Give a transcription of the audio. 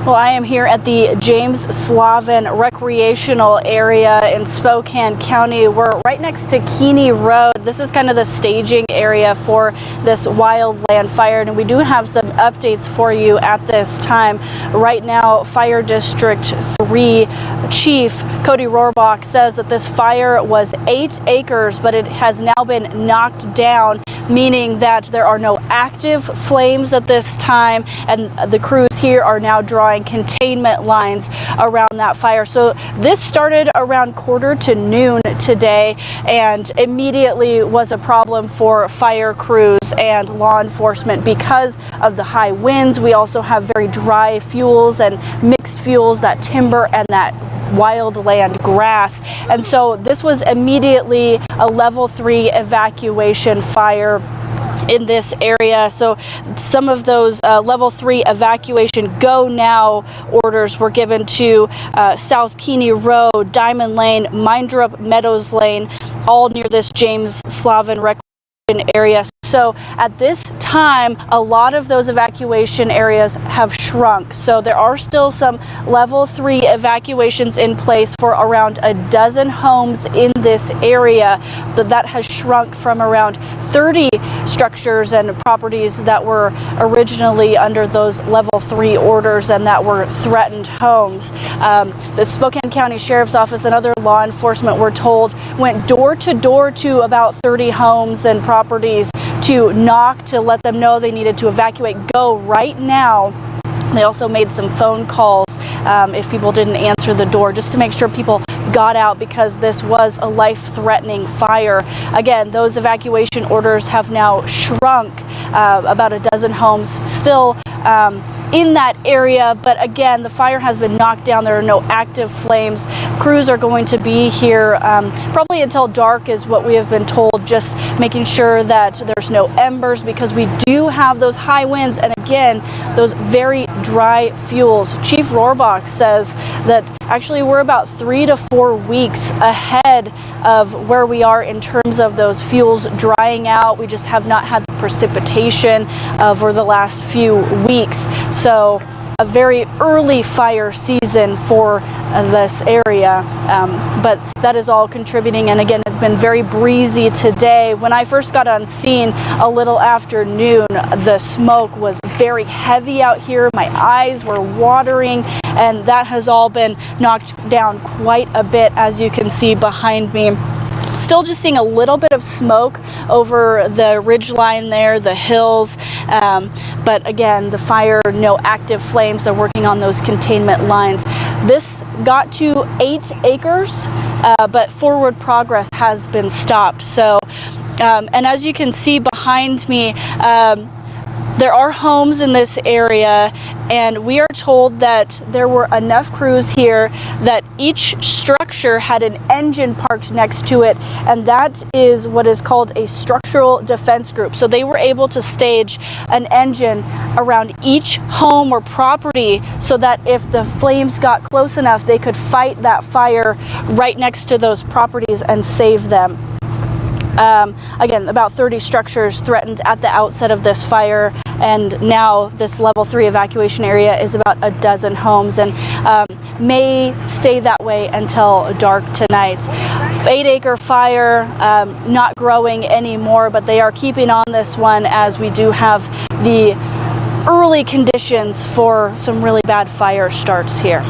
Well, I am here at the James Slavin Recreational Area in Spokane County. We're right next to Keeney Road. This is kind of the staging area for this wildland fire, and we do have some updates for you at this time. Right now, Fire District 3 Chief Cody Rohrbach says that this fire was 8 acres, but it has now been knocked down, meaning that there are no active flames at this time, and the crews here are now drawing containment lines around that fire. So this started around 12:45 today, and immediately was a problem for fire crews and law enforcement because of the high winds. We also have very dry fuels and mixed fuels, that timber and that wildland grass, and so this was immediately a level 3 evacuation fire in this area. So some of those level 3 evacuation go now orders were given to South Keeney Road, Diamond Lane, Mindrup Meadows Lane, all near this James Slavin Recreation Area. So at this time, a lot of those evacuation areas have shrunk. So there are still some level 3 evacuations in place for around a dozen homes in this area, but that has shrunk from around 30 structures and properties that were originally under those level 3 orders and that were threatened homes. The Spokane County Sheriff's Office and other law enforcement, we're told, went door to door to about 30 homes and properties to knock to let them know they needed to evacuate, go right now. They also made some phone calls if people didn't answer the door, just to make sure people got out, because this was a life-threatening fire. Again, those evacuation orders have now shrunk, about a dozen homes still in that area, but again, the fire has been knocked down. There are no active flames. Crews are going to be here probably until dark is what we have been told, just making sure that there's no embers, because we do have those high winds and again, those very dry fuels. Chief Rohrbach says that actually we're about 3 to 4 weeks ahead of where we are in terms of those fuels drying out. We just have not had the precipitation over the last few weeks. So a very early fire season for this area, but that is all contributing. And again, it's been very breezy today. When I first got on scene a little after noon, the smoke was very heavy out here. My eyes were watering, and that has all been knocked down quite a bit, as you can see behind me. Still just seeing a little bit of smoke over the ridge line there, the hills, but again, the fire, no active flames. They're working on those containment lines. This got to 8 acres, but forward progress has been stopped. So, and as you can see behind me, there are homes in this area, and we are told that there were enough crews here that each structure had an engine parked next to it, and that is what is called a structural defense group. So they were able to stage an engine around each home or property so that if the flames got close enough, they could fight that fire right next to those properties and save them. Again, about 30 structures threatened at the outset of this fire, and now this level 3 evacuation area is about a dozen homes, and may stay that way until dark tonight. 8-acre fire, not growing anymore, but they are keeping on this one as we do have the early conditions for some really bad fire starts here.